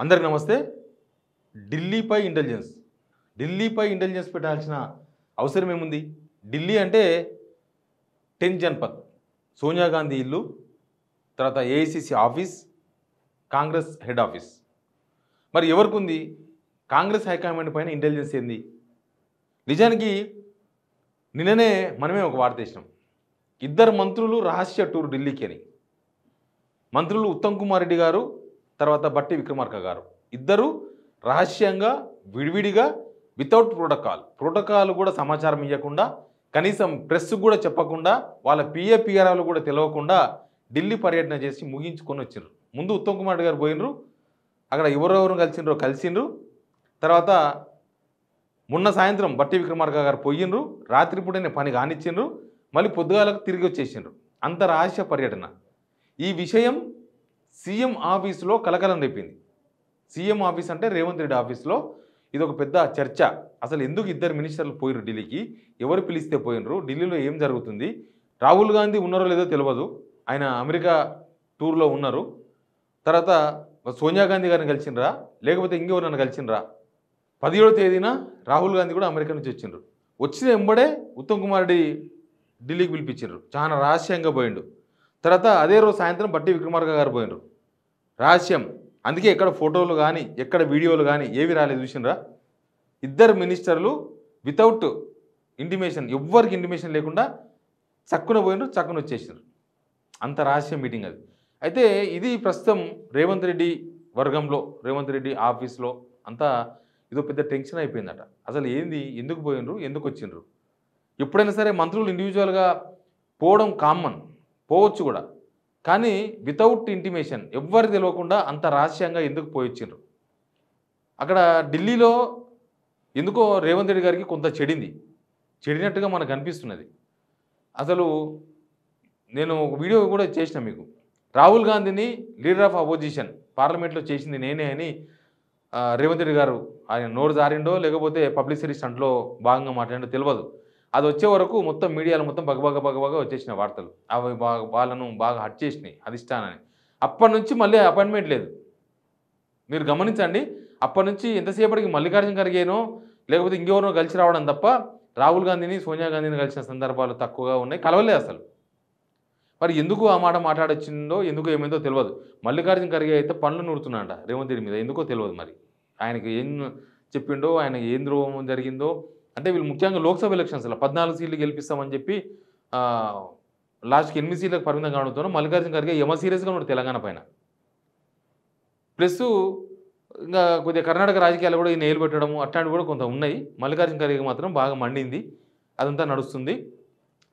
అందరికీ నమస్తే. ఢిల్లీపై ఇంటెలిజెన్స్ పెట్టాల్సిన అవసరం ఏముంది? ఢిల్లీ అంటే 10 జన్పద్, సోనియా గాంధీ ఇల్లు, తర్వాత AICC office, Congress head office. మరి ఎవరికి ఉంది? కాంగ్రెస్ హైకమాండ్ పైన ఇంటెలిజెన్స్ ఏంది? నిజానికి నిన్ననే మనమే ఒక వార్త చేసినాం. 2 మంత్రులు రహస్య టూర్ ఢిల్లీకి అని. మంత్రులు ఉత్తమ్ కుమార్ రెడ్డి గారు, తర్వాత బట్టి విక్రమార్క గారు, ఇద్దరు రహస్యంగా విడివిడిగా వితౌట్ ప్రోటోకాల్ కూడా సమాచారం ఇవ్వకుండా, కనీసం ప్రెస్కు కూడా చెప్పకుండా, వాళ్ళ పిఆర్ఓలు కూడా తెలియకుండా ఢిల్లీ పర్యటన చేసి ముగించుకొని వచ్చిండ్రు. ముందు ఉత్తమ్ కుమార్ రెడ్డి గారు పోయినరు, అక్కడ ఎవరెవరు కలిసిండ్రు. తర్వాత మొన్న సాయంత్రం బట్టి విక్రమార్క గారు పోయినరు, రాత్రిపూటనే పని కానిచ్చిండ్రు, మళ్ళీ పొద్దుగాలకు తిరిగి వచ్చేసిండ్రు. అంత రహస్య పర్యటన. ఈ విషయం సీఎం ఆఫీసులో కలకలం రేపింది. సీఎం ఆఫీస్ అంటే రేవంత్ రెడ్డి ఆఫీస్లో ఇది ఒక పెద్ద చర్చ. అసలు ఎందుకు 2 మినిస్టర్లు పోయినరు ఢిల్లీకి? ఎవరు పిలిస్తే పోయినరు? ఢిల్లీలో ఏం జరుగుతుంది? రాహుల్ గాంధీ ఉన్నారో లేదో తెలియదు, ఆయన అమెరికా టూర్లో ఉన్నారు. తర్వాత సోనియా గాంధీ గారిని కలిసిండ్రా, లేకపోతే ఇంకెవరన్నా కలిసిండ్రా? 17వ తేదీన రాహుల్ గాంధీ కూడా అమెరికా నుంచి వచ్చిండ్రు. వచ్చిన వెంబడే ఉత్తమ్ కుమార్ రెడ్డి ఢిల్లీకి పిలిపించారు. చాలా రహస్యంగా పోయిండు. తర్వాత అదే రోజు సాయంత్రం బట్టి విక్రమార్క గారు పోయినరు, రహస్యం. అందుకే ఎక్కడ ఫోటోలు కానీ ఎక్కడ వీడియోలు కానీ ఏవి రాలేదు. చూసినరా? 2 మినిస్టర్లు వితౌట్ ఇంటిమేషన్, ఎవ్వరికి ఇంటిమేషన్ లేకుండా చక్కున పోయినరు, చక్కున వచ్చేసినారు. అంత రహస్య మీటింగ్ అది. అయితే ఇది ప్రస్తుతం రేవంత్ రెడ్డి వర్గంలో, రేవంత్ రెడ్డి ఆఫీస్లో అంతా ఇదో పెద్ద టెన్షన్ అయిపోయిందట. అసలు ఏంది, ఎందుకు పోయినరు, ఎందుకు వచ్చిండ్రు? ఎప్పుడైనా సరే మంత్రులు ఇండివిజువల్గా పోవడం కామన్, పోవచ్చు కూడా, కానీ వితౌట్ ఇంటిమేషన్, ఎవ్వరు తెలియకుండా అంత రహస్యంగా ఎందుకు పోయొచ్చిండ్రు? అక్కడ ఢిల్లీలో ఎందుకో రేవంత్ రెడ్డి గారికి కొంత చెడినట్టుగా మనకు అనిపిస్తున్నది. అసలు నేను ఒక వీడియో కూడా చేసిన మీకు. రాహుల్ గాంధీని లీడర్ ఆఫ్ అపోజిషన్ పార్లమెంట్లో చేసింది నేనే అని రేవంత్ రెడ్డి గారు ఆయన నోరు జారిండో లేకపోతే పబ్లిసిటీ స్టంట్లో భాగంగా మాట్లాడిండో తెలియదు. అది వచ్చే వరకు మొత్తం మీడియాలో మొత్తం బగబగ వచ్చేసిన వార్తలు. అవి వాళ్ళను బాగా హట్ చేసినాయి అధిష్టానాన్ని. అప్పటి నుంచి మళ్ళీ అపాయింట్మెంట్ లేదు. మీరు గమనించండి, అప్పటి నుంచి ఎంతసేపటికి మల్లికార్జున ఖర్గేనో లేకపోతే ఇంకెవరినో కలిసి రావడం తప్ప రాహుల్ గాంధీని సోనియా గాంధీని కలిసిన సందర్భాలు తక్కువగా ఉన్నాయి, కలవలేదు అసలు. మరి ఎందుకు ఆ మాట మాట్లాడొచ్చిందో, ఎందుకు ఏమైందో తెలియదు. మల్లికార్జున ఖర్గే అయితే పనులు నూరుతున్నాడ రేవంత్ రెడ్డి మీద, ఎందుకో తెలియదు. మరి ఆయనకు ఏం చెప్పిండో, ఆయనకు ఏం ద్రోహం జరిగిందో. అంటే వీళ్ళు ముఖ్యంగా లోక్సభ ఎలక్షన్స్లో 14 సీట్లు గెలిపిస్తామని చెప్పి లాస్ట్కి 8 సీట్లకు పరిమితం కావడంతో మల్లికార్జున ఖర్గే యమ సీరియస్గా ఉన్నాడు తెలంగాణ పైన. ప్లస్ ఇంకా కొద్దిగా కర్ణాటక రాజకీయాలు కూడా ఈయన ఏలు పెట్టడము అట్లాంటివి కూడా కొంత ఉన్నాయి. మల్లికార్జున ఖర్గే మాత్రం బాగా మండింది, అదంతా నడుస్తుంది.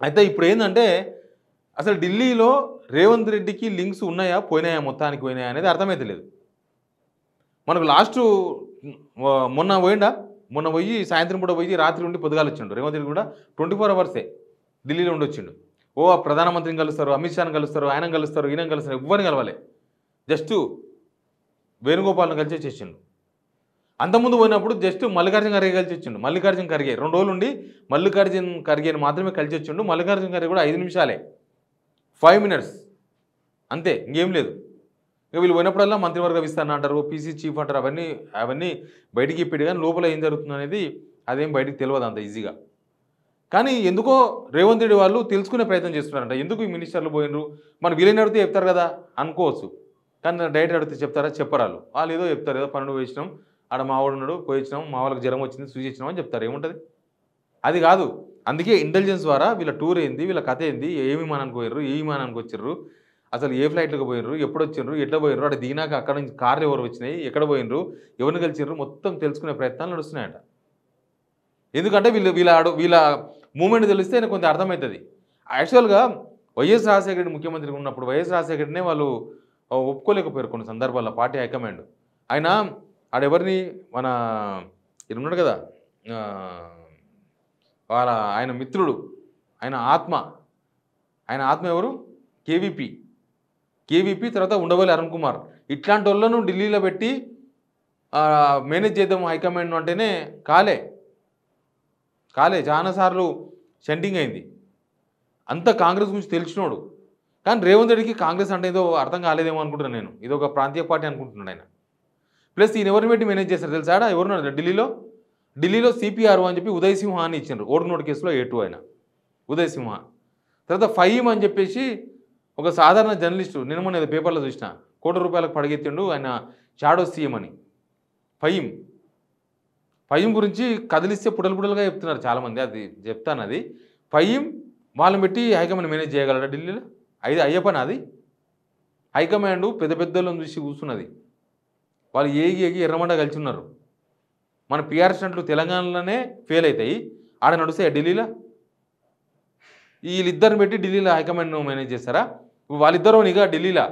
అయితే ఇప్పుడు ఏంటంటే అసలు ఢిల్లీలో రేవంత్ రెడ్డికి లింక్స్ ఉన్నాయా, పోయినాయా, మొత్తానికి పోయినాయా అనేది అర్థమైతలేదు. మనకు లాస్ట్ మొన్న పోయి సాయంత్రం కూడా పోయి రాత్రి ఉండి పొద్దుగాలు వచ్చిండు. రేవంత్ రెడ్డి కూడా 24 అవర్సే ఢిల్లీలో ఉండి వచ్చిండు. ప్రధానమంత్రిని కలుస్తారు, అమిత్ షాని కలుస్తారు, ఆయన కలుస్తారు, ఈయన కలుస్తారు, ఎవ్వరిని కలవాలి. జస్ట్ వేణుగోపాల్ని కలిసి వచ్చేసిండు. అంతకుముందు పోయినప్పుడు జస్ట్ మల్లికార్జున ఖర్గే కలిసి వచ్చిండు. మల్లికార్జున ఖర్గే 2 రోజులు ఉండి మల్లికార్జున ఖర్గేని మాత్రమే కలిసి వచ్చిండు. మల్లికార్జున ఖర్గే కూడా 5 నిమిషాలే, 5 మినిట్స్ అంతే, ఇంకేం లేదు. ఇక వీళ్ళు పోయినప్పుడల్లా మంత్రివర్గ విస్తరణ అంటారు, పీసీ చీఫ్ అంటారు, అవన్నీ బయటికి ఇప్పిడు. కానీ లోపల ఏం జరుగుతుంది అనేది అదేం బయటికి తెలియదు అంత ఈజీగా. కానీ ఎందుకో రేవంత్ రెడ్డి వాళ్ళు తెలుసుకునే ప్రయత్నం చేస్తున్నారంట. ఎందుకు ఈ మినిస్టర్లు పోయినరు, మనం వీళ్ళని అడిగితే చెప్తారు కదా అనుకోవచ్చు, కానీ డైరెక్ట్ అడిగితే చెప్తారా? చెప్పరాలు. వాళ్ళు ఏదో చెప్తారు, ఏదో పనులు వేసినాం, ఆడ మావాడు ఉన్నాడు, పోయించినాం, మా వాళ్ళకి జ్వరం వచ్చింది, సూచించినాం అని చెప్తారు. ఏముంటుంది? అది కాదు. అందుకే ఇంటెలిజెన్స్ ద్వారా వీళ్ళ టూర్ ఏంది, వీళ్ళ కథ ఏంది, ఏ విమానానికి పోయిర్రు, ఏ విమానానికి వచ్చిర్రు, అసలు ఏ ఫ్లైట్లకు పోయినరు, ఎప్పుడు వచ్చిండ్రు, ఎట్లా పోయినరు, అక్కడ దిగినాక అక్కడ నుంచి కార్లు ఎవరు వచ్చినాయి, ఎక్కడ పోయినరు, ఎవరిని కలిసిర్రు, మొత్తం తెలుసుకునే ప్రయత్నాలు నడుస్తున్నాయట. ఎందుకంటే వీళ్ళ మూమెంట్ తెలిస్తే నాకు కొంత అర్థమవుతుంది. యాక్చువల్గా వైఎస్ రాజశేఖర రెడ్డి ముఖ్యమంత్రిగా ఉన్నప్పుడు వైఎస్ రాజశేఖర రెడ్డినే వాళ్ళు ఒప్పుకోలేకపోయారు కొన్ని సందర్భాల్లో పార్టీ హైకమాండ్. ఆయన ఆడెవరిని మన ఉన్నాడు కదా, ఆయన మిత్రుడు, ఆయన ఆత్మ ఎవరు? కేవీపీ, తర్వాత ఉండవల్లి అరుణ్ కుమార్, ఇట్లాంటి వాళ్ళను ఢిల్లీలో పెట్టి మేనేజ్ చేద్దాం హైకమాండ్ అంటేనే కాలే చాలాసార్లు సెంటింగ్ అయింది. అంత కాంగ్రెస్ గురించి తెలిసినోడు. కానీ రేవంత్ రెడ్డికి కాంగ్రెస్ అంటే ఏదో అర్థం కాలేదేమో అనుకుంటున్నాను నేను. ఇది ఒక ప్రాంతీయ పార్టీ అనుకుంటున్నాడు ఆయన. ప్లస్ ఈయన ఎవరిని పెట్టి మేనేజ్ చేస్తారు తెలుసా? ఎవరున్నారు ఢిల్లీలో సిపిఆర్ అని చెప్పి ఉదయ్ సింహ అని ఇచ్చిండ్రు. ఓటునోటు కేసులో A2 ఆయన ఉదయ్ సింహ. తర్వాత ఫహీమ్ అని చెప్పేసి ఒక సాధారణ జర్నలిస్టు, నేను మొన్న పేపర్లో చూసిన, ₹1 కోటి పడగెత్తిండు ఆయన షాడో సీఎం అని. ఫహీమ్ గురించి కదిలిస్తే పుడలుగా చెప్తున్నారు చాలామంది. అది చెప్తాను. అది ఫహీమ్ వాళ్ళని పెట్టి హైకమాండ్ మేనేజ్ చేయగలరా ఢిల్లీలో? అయ్యే పని అది. హైకమాండ్ పెద్ద పెద్దలను చూసి కూర్చున్నది. వాళ్ళు ఏగి ఎర్రమండ కలిసి ఉన్నారు. మన పిఆర్ స్టంట్లు తెలంగాణలోనే ఫెయిల్ అవుతాయి, ఆడ నడుస్తాయి ఢిల్లీలో. వీళ్ళిద్దరిని పెట్టి ఢిల్లీలో హైకమాండ్ను మేనేజ్ చేస్తారా? వాళ్ళిద్దరూ నిఘా ఢిల్లీలో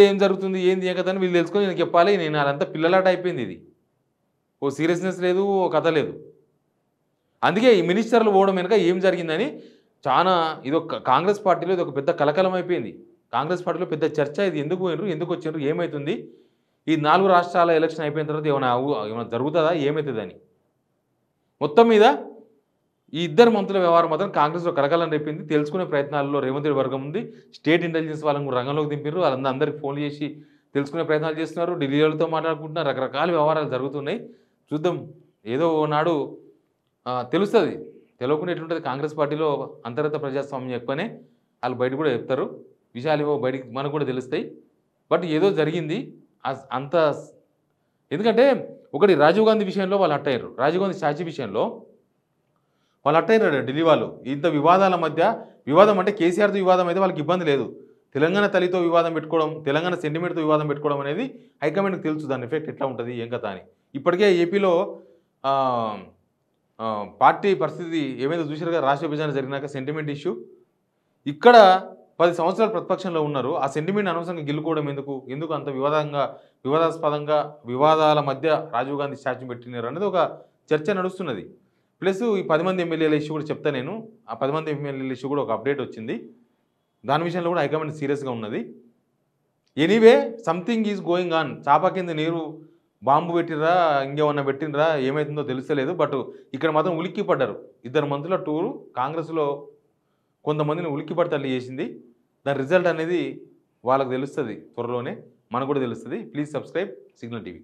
ఏం జరుగుతుంది ఏంది ఏం కథ అని వీళ్ళు తెలుసుకొని నేను చెప్పాలి. నేను అదంతా పిల్లలాట అయిపోయింది. ఇది ఓ సీరియస్నెస్ లేదు, ఓ కథ లేదు. అందుకే ఈ మినిస్టర్లు పోవడం వెనుక ఏం జరిగిందని చాలా ఇదొక కాంగ్రెస్ పార్టీలో ఇది ఒక పెద్ద కలకలం అయిపోయింది. కాంగ్రెస్ పార్టీలో పెద్ద చర్చ. ఇది ఎందుకు పోయినరు, ఎందుకు వచ్చిండ్రు, ఏమవుతుంది, ఈ 4 రాష్ట్రాల ఎలక్షన్ అయిపోయిన తర్వాత ఏమైనా జరుగుతుందా, ఏమవుతుందని. మొత్తం మీద ఈ ఇద్దరు మంత్రుల వ్యవహారం మాత్రం కాంగ్రెస్లో కలకలం రేపింది. తెలుసుకునే ప్రయత్నాల్లో రేవంత్ రెడ్డి వర్గం ఉంది. స్టేట్ ఇంటెలిజెన్స్ వాళ్ళని కూడా రంగంలోకి దింపారు. వాళ్ళందరికీ ఫోన్లు చేసి తెలుసుకునే ప్రయత్నాలు చేస్తున్నారు. ఢిల్లీలతో మాట్లాడుకుంటున్నారు. రకరకాల వ్యవహారాలు జరుగుతున్నాయి. చూద్దాం, ఏదో నాడు తెలుస్తుంది. తెలియకుండా ఎట్లుంటుంది కాంగ్రెస్ పార్టీలో అంతర్గత ప్రజాస్వామ్యం ఎక్కువనే. వాళ్ళు బయట కూడా చెప్తారు విషయాలు, ఏవో బయటికి మనకు కూడా తెలుస్తాయి. బట్ ఏదో జరిగింది అంత. ఎందుకంటే ఒకటి రాజీవ్ గాంధీ విషయంలో వాళ్ళు అట్టయ్యారు. రాజీవ్ గాంధీ స్టాచ్యూ విషయంలో వాళ్ళు అట్టయ్యారు ఢిల్లీ వాళ్ళు. ఇంత వివాదాల మధ్య వివాదం అంటే కేసీఆర్తో వివాదం అయితే వాళ్ళకి ఇబ్బంది లేదు. తెలంగాణ తల్లితో వివాదం పెట్టుకోవడం, తెలంగాణ సెంటిమెంట్తో వివాదం పెట్టుకోవడం అనేది హైకమాండ్కి తెలుసు దాని ఎఫెక్ట్ ఎట్లా ఉంటుంది ఏం కథ అని. ఇప్పటికే ఏపీలో పార్టీ పరిస్థితి ఏమైందో చూసారు కదా. రాష్ట్ర విభజన జరిగినాక సెంటిమెంట్ ఇష్యూ. ఇక్కడ 10 సంవత్సరాలు ప్రతిపక్షంలో ఉన్నారు. ఆ సెంటిమెంట్ అనవసరంగా గెలుకోవడం ఎందుకు అంత వివాదాస్పదంగా వివాదాల మధ్య రాజీవ్ గాంధీ స్టాచ్యూ పెట్టినారు అనేది ఒక చర్చ నడుస్తున్నది. ప్లస్ ఈ 10 మంది ఎమ్మెల్యేల ఇష్యూ కూడా చెప్తా నేను. ఆ 10 మంది ఎమ్మెల్యేల ఇష్యూ కూడా ఒక అప్డేట్ వచ్చింది. దాని విషయంలో కూడా హైకమాండ్ సీరియస్గా ఉన్నది. Anyway something is going on. చాప కింద నీరు బాంబు పెట్టినరా ఇంకేమన్నా పెట్టినరా ఏమవుతుందో తెలుస్తలేదు. బట్ ఇక్కడ మాత్రం ఉలిక్కి పడ్డారు. 2 మంత్రుల టూరు కాంగ్రెస్లో కొంతమందిని ఉలిక్కి పడి తల్లి చేసింది. దాని రిజల్ట్ అనేది వాళ్ళకు తెలుస్తుంది త్వరలోనే, మనకు కూడా తెలుస్తుంది. Please subscribe signal TV.